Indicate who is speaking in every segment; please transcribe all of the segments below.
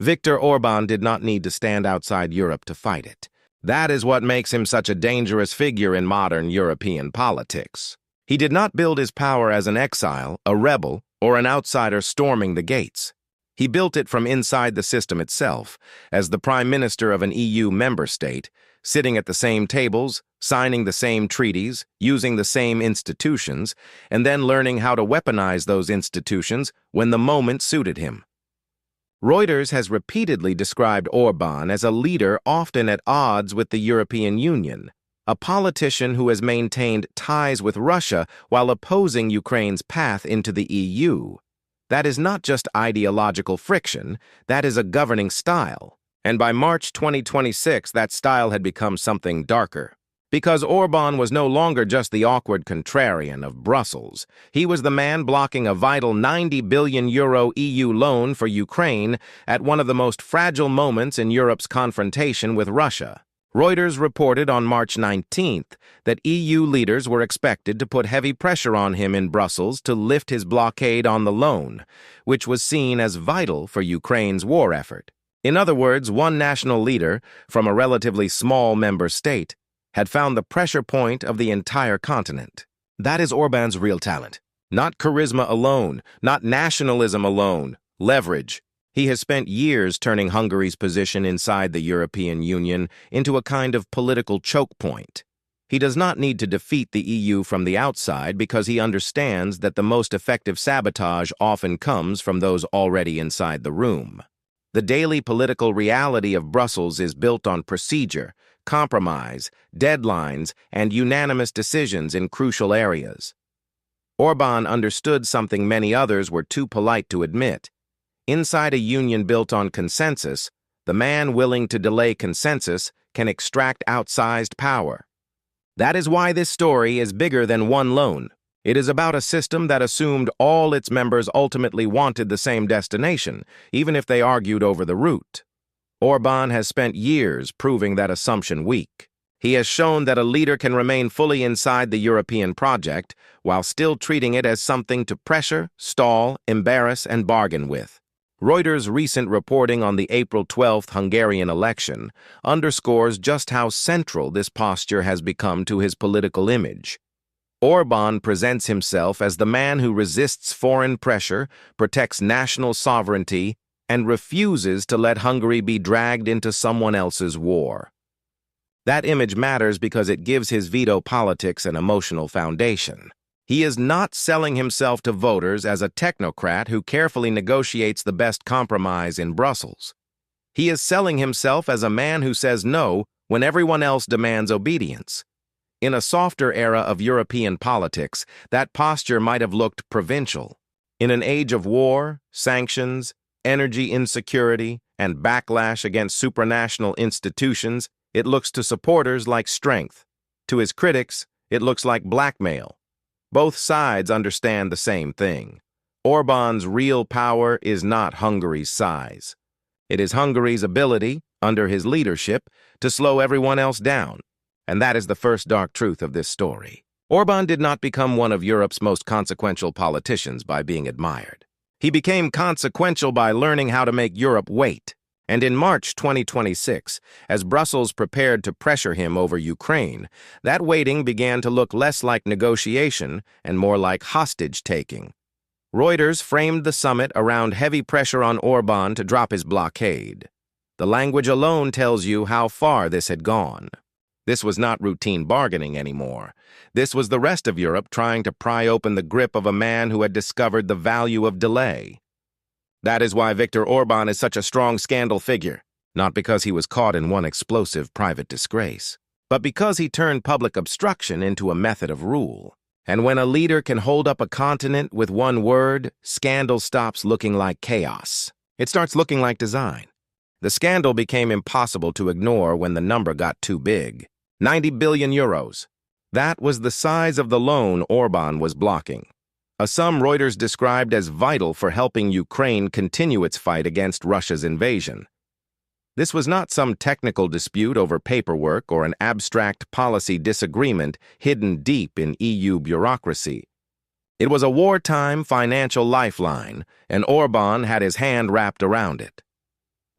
Speaker 1: Viktor Orbán did not need to stand outside Europe to fight it. That is what makes him such a dangerous figure in modern European politics. He did not build his power as an exile, a rebel, or an outsider storming the gates. He built it from inside the system itself, as the prime minister of an EU member state, sitting at the same tables, signing the same treaties, using the same institutions, and then learning how to weaponize those institutions when the moment suited him. Reuters has repeatedly described Orbán as a leader often at odds with the European Union, a politician who has maintained ties with Russia while opposing Ukraine's path into the EU. That is not just ideological friction, that is a governing style. And by March 2026, that style had become something darker. Because Orbán was no longer just the awkward contrarian of Brussels. He was the man blocking a vital €90 billion EU loan for Ukraine at one of the most fragile moments in Europe's confrontation with Russia. Reuters reported on March 19th that EU leaders were expected to put heavy pressure on him in Brussels to lift his blockade on the loan, which was seen as vital for Ukraine's war effort. In other words, one national leader, from a relatively small member state, had found the pressure point of the entire continent. That is Orbán's real talent. Not charisma alone, not nationalism alone, leverage. He has spent years turning Hungary's position inside the European Union into a kind of political choke point. He does not need to defeat the EU from the outside because he understands that the most effective sabotage often comes from those already inside the room. The daily political reality of Brussels is built on procedure, compromise, deadlines, and unanimous decisions in crucial areas. Orbán understood something many others were too polite to admit. Inside a union built on consensus, the man willing to delay consensus can extract outsized power. That is why this story is bigger than one loan. It is about a system that assumed all its members ultimately wanted the same destination, even if they argued over the route. Orbán has spent years proving that assumption weak. He has shown that a leader can remain fully inside the European project while still treating it as something to pressure, stall, embarrass, and bargain with. Reuters' recent reporting on the April 12th Hungarian election underscores just how central this posture has become to his political image. Orbán presents himself as the man who resists foreign pressure, protects national sovereignty, and refuses to let Hungary be dragged into someone else's war. That image matters because it gives his veto politics an emotional foundation. He is not selling himself to voters as a technocrat who carefully negotiates the best compromise in Brussels. He is selling himself as a man who says no when everyone else demands obedience. In a softer era of European politics, that posture might have looked provincial. In an age of war, sanctions, energy insecurity, and backlash against supranational institutions, it looks to supporters like strength. To his critics, it looks like blackmail. Both sides understand the same thing. Orbán's real power is not Hungary's size. It is Hungary's ability, under his leadership, to slow everyone else down. And that is the first dark truth of this story. Orbán did not become one of Europe's most consequential politicians by being admired. He became consequential by learning how to make Europe wait. And in March 2026, as Brussels prepared to pressure him over Ukraine, that waiting began to look less like negotiation and more like hostage-taking. Reuters framed the summit around heavy pressure on Orbán to drop his blockade. The language alone tells you how far this had gone. This was not routine bargaining anymore. This was the rest of Europe trying to pry open the grip of a man who had discovered the value of delay. That is why Viktor Orbán is such a strong scandal figure, not because he was caught in one explosive private disgrace, but because he turned public obstruction into a method of rule. And when a leader can hold up a continent with one word, scandal stops looking like chaos. It starts looking like design. The scandal became impossible to ignore when the number got too big. €90 billion. That was the size of the loan Orbán was blocking. A sum Reuters described as vital for helping Ukraine continue its fight against Russia's invasion. This was not some technical dispute over paperwork or an abstract policy disagreement hidden deep in EU bureaucracy. It was a wartime financial lifeline, and Orbán had his hand wrapped around it.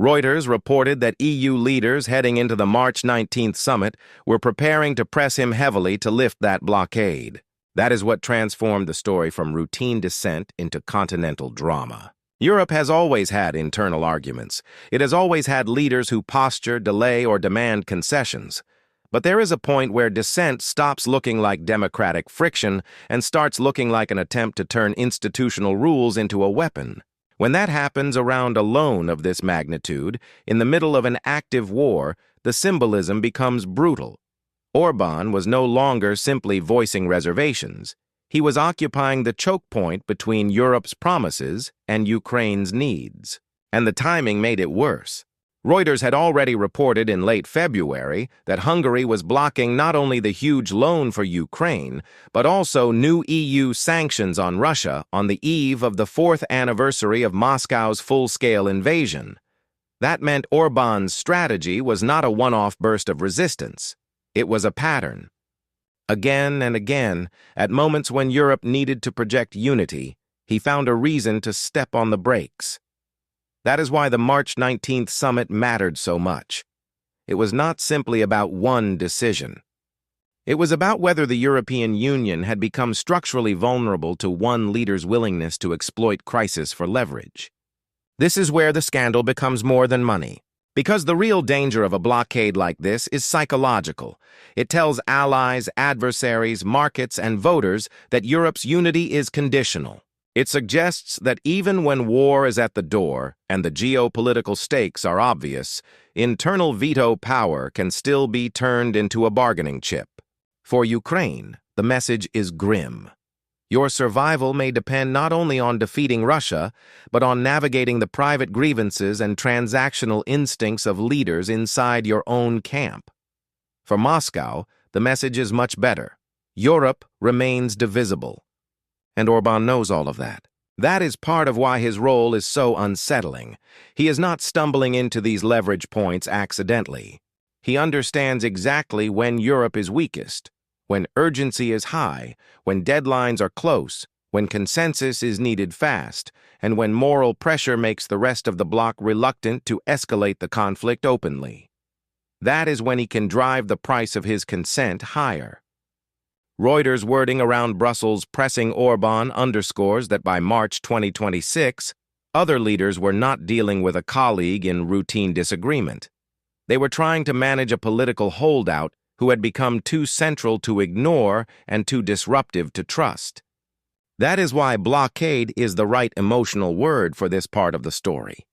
Speaker 1: Reuters reported that EU leaders heading into the March 19th summit were preparing to press him heavily to lift that blockade. That is what transformed the story from routine dissent into continental drama. Europe has always had internal arguments. It has always had leaders who posture, delay, or demand concessions. But there is a point where dissent stops looking like democratic friction and starts looking like an attempt to turn institutional rules into a weapon. When that happens around a loan of this magnitude, in the middle of an active war, the symbolism becomes brutal. Orbán was no longer simply voicing reservations. He was occupying the choke point between Europe's promises and Ukraine's needs. And the timing made it worse. Reuters had already reported in late February that Hungary was blocking not only the huge loan for Ukraine, but also new EU sanctions on Russia on the eve of the 4th anniversary of Moscow's full-scale invasion. That meant Orbán's strategy was not a one-off burst of resistance. It was a pattern. Again and again, at moments when Europe needed to project unity, he found a reason to step on the brakes. That is why the March 19th summit mattered so much. It was not simply about one decision. It was about whether the European Union had become structurally vulnerable to one leader's willingness to exploit crisis for leverage. This is where the scandal becomes more than money. Because the real danger of a blockade like this is psychological. It tells allies, adversaries, markets, and voters that Europe's unity is conditional. It suggests that even when war is at the door and the geopolitical stakes are obvious, internal veto power can still be turned into a bargaining chip. For Ukraine, the message is grim. Your survival may depend not only on defeating Russia, but on navigating the private grievances and transactional instincts of leaders inside your own camp. For Moscow, the message is much better. Europe remains divisible. And Orbán knows all of that. That is part of why his role is so unsettling. He is not stumbling into these leverage points accidentally. He understands exactly when Europe is weakest, when urgency is high, when deadlines are close, when consensus is needed fast, and when moral pressure makes the rest of the bloc reluctant to escalate the conflict openly. That is when he can drive the price of his consent higher. Reuters' wording around Brussels pressing Orbán underscores that by March 2026, other leaders were not dealing with a colleague in routine disagreement. They were trying to manage a political holdout who had become too central to ignore and too disruptive to trust. That is why blockade is the right emotional word for this part of the story.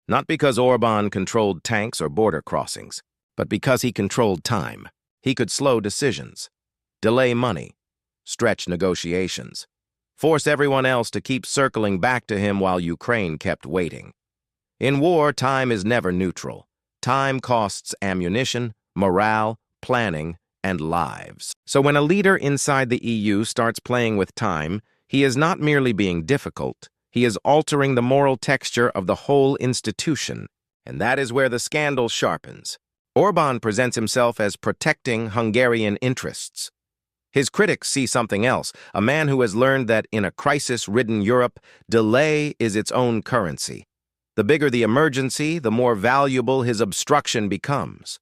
Speaker 1: Not because Orbán controlled tanks or border crossings, but because he controlled time. He could slow decisions, delay money, stretch negotiations, force everyone else to keep circling back to him while Ukraine kept waiting. In war, time is never neutral. Time costs ammunition, morale, planning, and lives. So when a leader inside the EU starts playing with time, he is not merely being difficult, he is altering the moral texture of the whole institution. And that is where the scandal sharpens. Orbán presents himself as protecting Hungarian interests. His critics see something else, a man who has learned that in a crisis-ridden Europe, delay is its own currency. The bigger the emergency, the more valuable his obstruction becomes.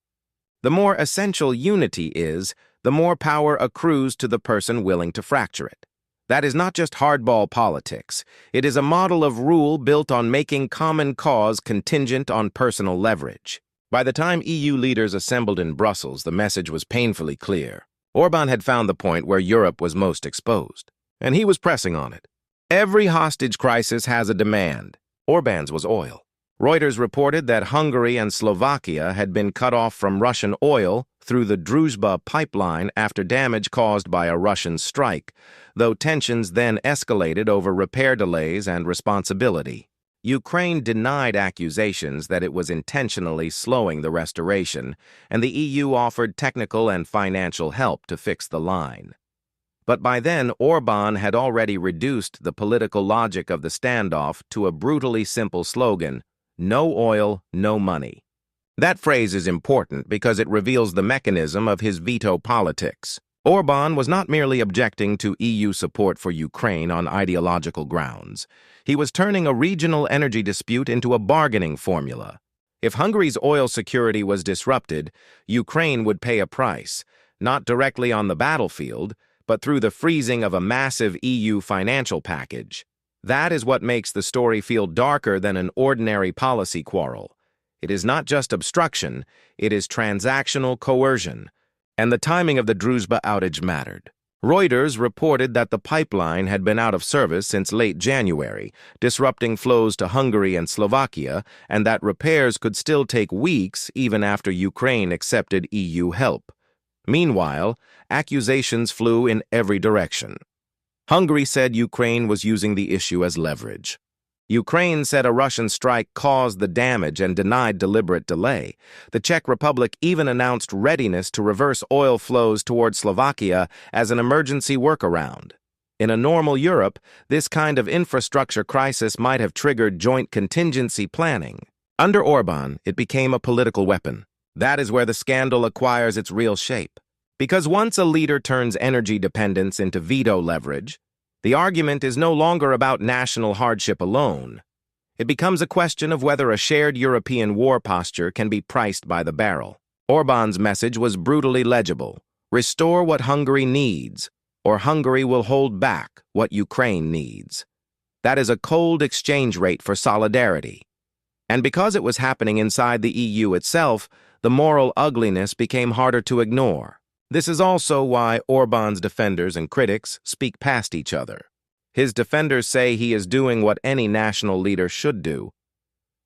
Speaker 1: The more essential unity is, the more power accrues to the person willing to fracture it. That is not just hardball politics. It is a model of rule built on making common cause contingent on personal leverage. By the time EU leaders assembled in Brussels, the message was painfully clear. Orbán had found the point where Europe was most exposed, and he was pressing on it. Every hostage crisis has a demand. Orbán's was oil. Reuters reported that Hungary and Slovakia had been cut off from Russian oil through the Druzhba pipeline after damage caused by a Russian strike, though tensions then escalated over repair delays and responsibility. Ukraine denied accusations that it was intentionally slowing the restoration, and the EU offered technical and financial help to fix the line. But by then, Orbán had already reduced the political logic of the standoff to a brutally simple slogan: no oil, no money. That phrase is important because it reveals the mechanism of his veto politics. Orbán was not merely objecting to EU support for Ukraine on ideological grounds. He was turning a regional energy dispute into a bargaining formula. If Hungary's oil security was disrupted, Ukraine would pay a price, not directly on the battlefield, but through the freezing of a massive EU financial package. That is what makes the story feel darker than an ordinary policy quarrel. It is not just obstruction, it is transactional coercion. And the timing of the Druzhba outage mattered. Reuters reported that the pipeline had been out of service since late January, disrupting flows to Hungary and Slovakia, and that repairs could still take weeks even after Ukraine accepted EU help. Meanwhile, accusations flew in every direction. Hungary said Ukraine was using the issue as leverage. Ukraine said a Russian strike caused the damage and denied deliberate delay. The Czech Republic even announced readiness to reverse oil flows toward Slovakia as an emergency workaround. In a normal Europe, this kind of infrastructure crisis might have triggered joint contingency planning. Under Orbán, it became a political weapon. That is where the scandal acquires its real shape. Because once a leader turns energy dependence into veto leverage, the argument is no longer about national hardship alone. It becomes a question of whether a shared European war posture can be priced by the barrel. Orbán's message was brutally legible. Restore what Hungary needs, or Hungary will hold back what Ukraine needs. That is a cold exchange rate for solidarity. And because it was happening inside the EU itself, the moral ugliness became harder to ignore. This is also why Orbán's defenders and critics speak past each other. His defenders say he is doing what any national leader should do,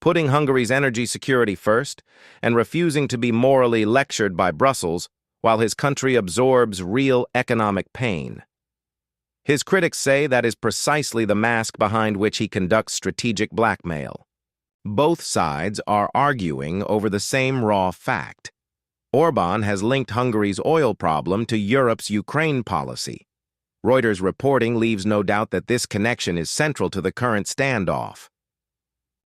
Speaker 1: putting Hungary's energy security first and refusing to be morally lectured by Brussels while his country absorbs real economic pain. His critics say that is precisely the mask behind which he conducts strategic blackmail. Both sides are arguing over the same raw fact. Orbán has linked Hungary's oil problem to Europe's Ukraine policy. Reuters' reporting leaves no doubt that this connection is central to the current standoff.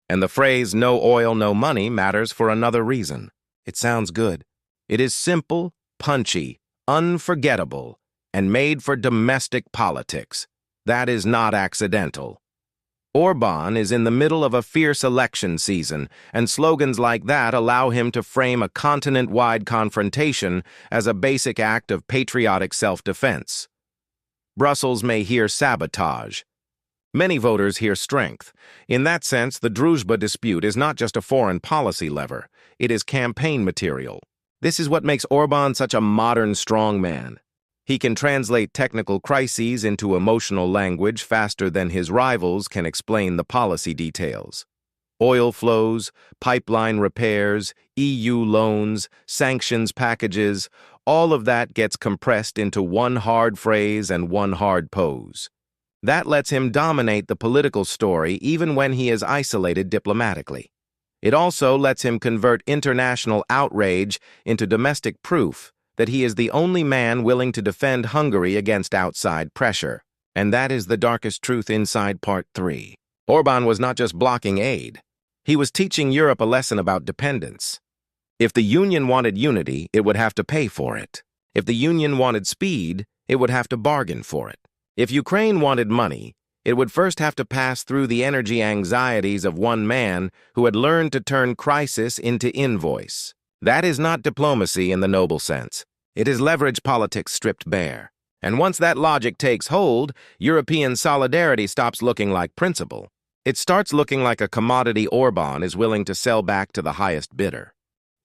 Speaker 1: And the phrase "no oil, no money" matters for another reason. It sounds good. It is simple, punchy, unforgettable, and made for domestic politics. That is not accidental. Orbán is in the middle of a fierce election season, and slogans like that allow him to frame a continent-wide confrontation as a basic act of patriotic self-defense. Brussels may hear sabotage. Many voters hear strength. In that sense, the Druzhba dispute is not just a foreign policy lever. It is campaign material. This is what makes Orbán such a modern strongman. He can translate technical crises into emotional language faster than his rivals can explain the policy details. Oil flows, pipeline repairs, EU loans, sanctions packages, all of that gets compressed into one hard phrase and one hard pose. That lets him dominate the political story even when he is isolated diplomatically. It also lets him convert international outrage into domestic proof that he is the only man willing to defend Hungary against outside pressure. And that is the darkest truth inside Part 3. Orbán was not just blocking aid. He was teaching Europe a lesson about dependence. If the Union wanted unity, it would have to pay for it. If the Union wanted speed, it would have to bargain for it. If Ukraine wanted money, it would first have to pass through the energy anxieties of one man who had learned to turn crisis into invoice. That is not diplomacy in the noble sense. It is leverage politics stripped bare. And once that logic takes hold, European solidarity stops looking like principle. It starts looking like a commodity Orbán is willing to sell back to the highest bidder.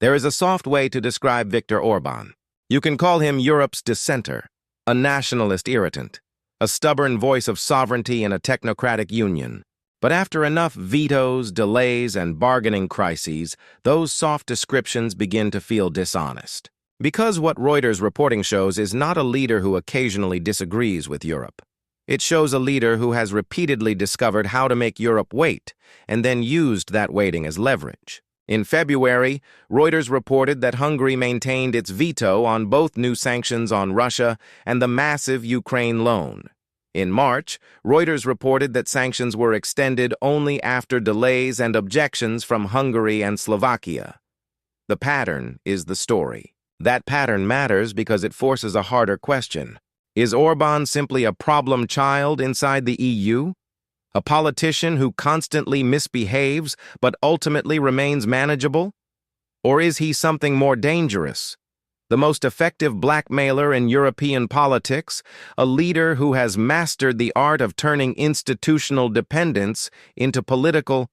Speaker 1: There is a soft way to describe Viktor Orbán. You can call him Europe's dissenter, a nationalist irritant, a stubborn voice of sovereignty in a technocratic union. But after enough vetoes, delays, and bargaining crises, those soft descriptions begin to feel dishonest. Because what Reuters' reporting shows is not a leader who occasionally disagrees with Europe. It shows a leader who has repeatedly discovered how to make Europe wait, and then used that waiting as leverage. In February, Reuters reported that Hungary maintained its veto on both new sanctions on Russia and the massive Ukraine loan. In March, Reuters reported that sanctions were extended only after delays and objections from Hungary and Slovakia. The pattern is the story. That pattern matters because it forces a harder question. Is Orbán simply a problem child inside the EU? A politician who constantly misbehaves but ultimately remains manageable? Or is he something more dangerous? The most effective blackmailer in European politics, a leader who has mastered the art of turning institutional dependence into political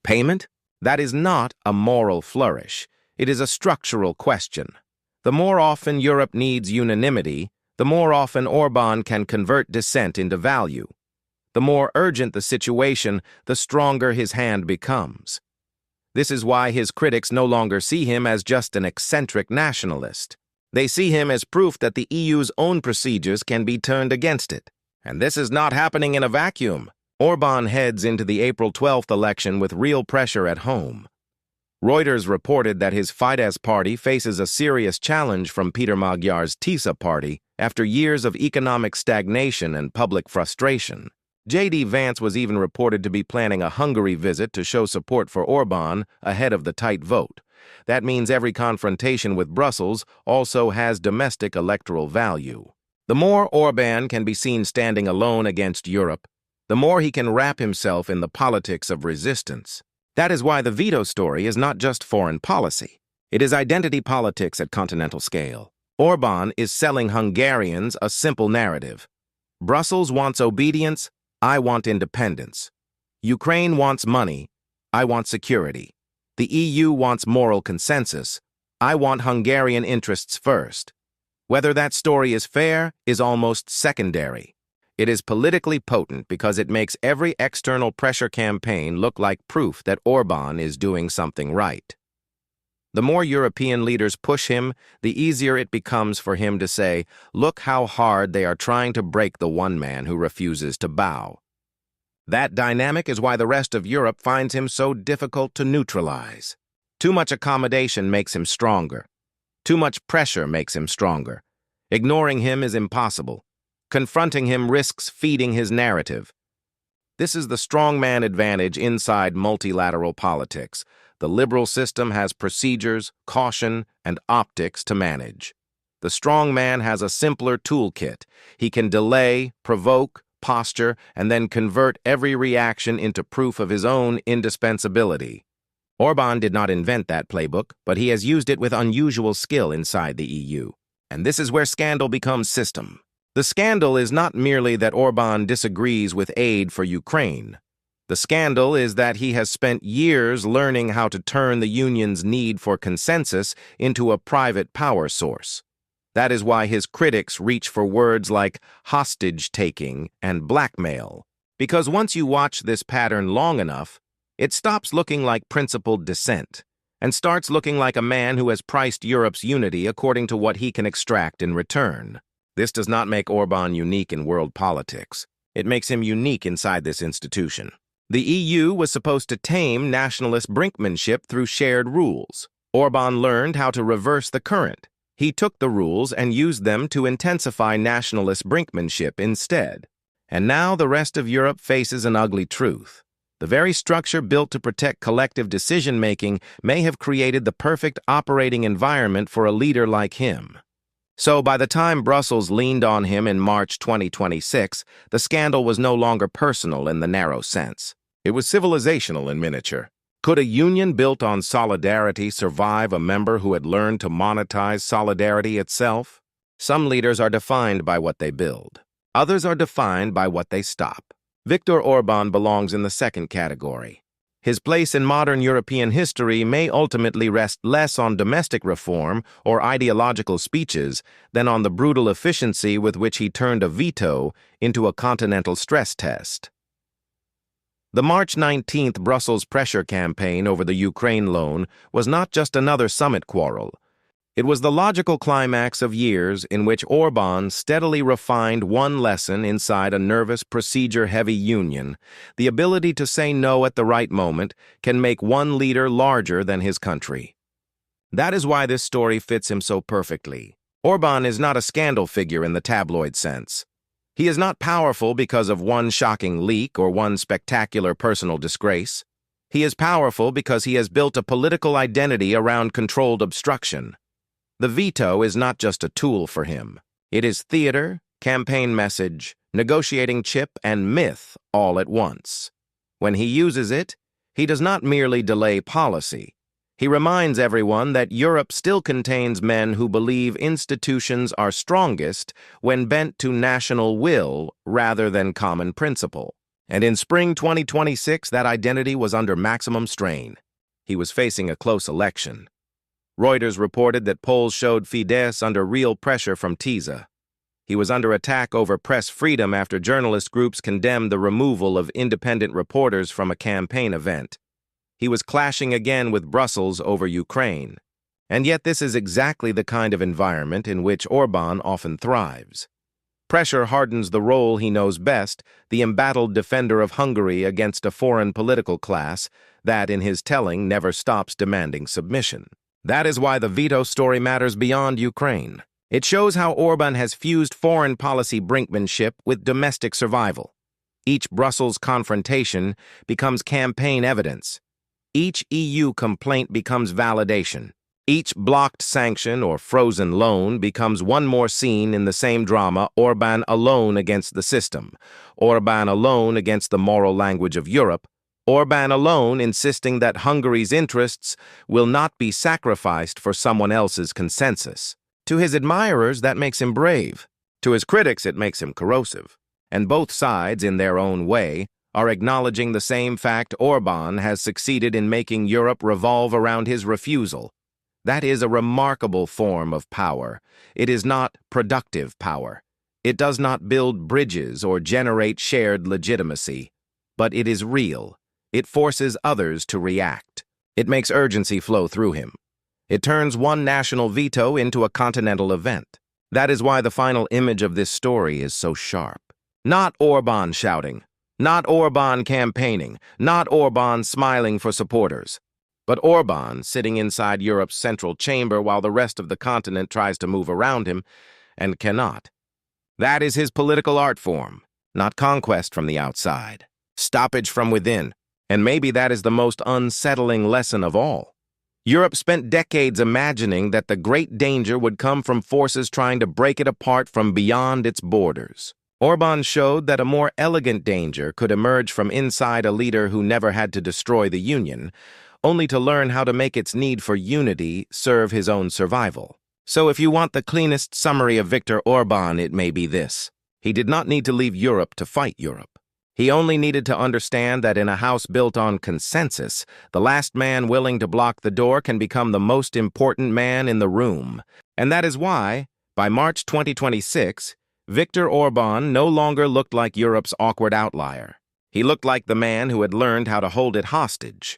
Speaker 1: payment? That is not a moral flourish. It is a structural question. The more often Europe needs unanimity, the more often Orbán can convert dissent into value. The more urgent the situation, the stronger his hand becomes. This is why his critics no longer see him as just an eccentric nationalist. They see him as proof that the EU's own procedures can be turned against it. And this is not happening in a vacuum. Orbán heads into the April 12th election with real pressure at home. Reuters reported that his Fidesz party faces a serious challenge from Peter Magyar's TISA party after years of economic stagnation and public frustration. J.D. Vance was even reported to be planning a Hungary visit to show support for Orbán ahead of the tight vote. That means every confrontation with Brussels also has domestic electoral value. The more Orbán can be seen standing alone against Europe, the more he can wrap himself in the politics of resistance. That is why the veto story is not just foreign policy. It is identity politics at continental scale. Orbán is selling Hungarians a simple narrative. Brussels wants obedience, I want independence. Ukraine wants money, I want security. The EU wants moral consensus, I want Hungarian interests first. Whether that story is fair is almost secondary. It is politically potent because it makes every external pressure campaign look like proof that Orbán is doing something right. The more European leaders push him, the easier it becomes for him to say, look how hard they are trying to break the one man who refuses to bow. That dynamic is why the rest of Europe finds him so difficult to neutralize. Too much accommodation makes him stronger. Too much pressure makes him stronger. Ignoring him is impossible. Confronting him risks feeding his narrative. This is the strongman advantage inside multilateral politics. The liberal system has procedures, caution, and optics to manage. The strongman has a simpler toolkit. He can delay, provoke, posture, and then convert every reaction into proof of his own indispensability. Orbán did not invent that playbook, but he has used it with unusual skill inside the EU. And this is where scandal becomes system. The scandal is not merely that Orbán disagrees with aid for Ukraine. The scandal is that he has spent years learning how to turn the Union's need for consensus into a private power source. That is why his critics reach for words like hostage-taking and blackmail. Because once you watch this pattern long enough, it stops looking like principled dissent and starts looking like a man who has priced Europe's unity according to what he can extract in return. This does not make Orbán unique in world politics. It makes him unique inside this institution. The EU was supposed to tame nationalist brinkmanship through shared rules. Orbán learned how to reverse the current. He took the rules and used them to intensify nationalist brinkmanship instead. And now the rest of Europe faces an ugly truth. The very structure built to protect collective decision-making may have created the perfect operating environment for a leader like him. So by the time Brussels leaned on him in March 2026, the scandal was no longer personal in the narrow sense. It was civilizational in miniature. Could a union built on solidarity survive a member who had learned to monetize solidarity itself? Some leaders are defined by what they build. Others are defined by what they stop. Viktor Orbán belongs in the second category. His place in modern European history may ultimately rest less on domestic reform or ideological speeches than on the brutal efficiency with which he turned a veto into a continental stress test. The March 19th Brussels pressure campaign over the Ukraine loan was not just another summit quarrel. It was the logical climax of years in which Orbán steadily refined one lesson inside a nervous, procedure-heavy union. The ability to say no at the right moment can make one leader larger than his country. That is why this story fits him so perfectly. Orbán is not a scandal figure in the tabloid sense. He is not powerful because of one shocking leak or one spectacular personal disgrace. He is powerful because he has built a political identity around controlled obstruction. The veto is not just a tool for him. It is theater, campaign message, negotiating chip, and myth all at once. When he uses it, he does not merely delay policy. He reminds everyone that Europe still contains men who believe institutions are strongest when bent to national will rather than common principle. And in spring 2026, that identity was under maximum strain. He was facing a close election. Reuters reported that polls showed Fidesz under real pressure from TISA. He was under attack over press freedom after journalist groups condemned the removal of independent reporters from a campaign event. He was clashing again with Brussels over Ukraine. And yet this is exactly the kind of environment in which Orbán often thrives. Pressure hardens the role he knows best, the embattled defender of Hungary against a foreign political class that, in his telling, never stops demanding submission. That is why the veto story matters beyond Ukraine. It shows how Orbán has fused foreign policy brinkmanship with domestic survival. Each Brussels confrontation becomes campaign evidence. Each EU complaint becomes validation. Each blocked sanction or frozen loan becomes one more scene in the same drama, Orbán alone against the system, Orbán alone against the moral language of Europe, Orbán alone insisting that Hungary's interests will not be sacrificed for someone else's consensus. To his admirers, that makes him brave. To his critics, it makes him corrosive. And both sides, in their own way, are acknowledging the same fact: Orbán has succeeded in making Europe revolve around his refusal. That is a remarkable form of power. It is not productive power. It does not build bridges or generate shared legitimacy. But it is real. It forces others to react. It makes urgency flow through him. It turns one national veto into a continental event. That is why the final image of this story is so sharp. Not Orbán shouting, not Orbán campaigning, not Orbán smiling for supporters, but Orbán sitting inside Europe's central chamber while the rest of the continent tries to move around him and cannot. That is his political art form, not conquest from the outside, stoppage from within. And maybe that is the most unsettling lesson of all. Europe spent decades imagining that the great danger would come from forces trying to break it apart from beyond its borders. Orbán showed that a more elegant danger could emerge from inside a leader who never had to destroy the Union, only to learn how to make its need for unity serve his own survival. So if you want the cleanest summary of Viktor Orbán, it may be this: he did not need to leave Europe to fight Europe. He only needed to understand that in a house built on consensus, the last man willing to block the door can become the most important man in the room. And that is why, by March 2026, Viktor Orbán no longer looked like Europe's awkward outlier. He looked like the man who had learned how to hold it hostage.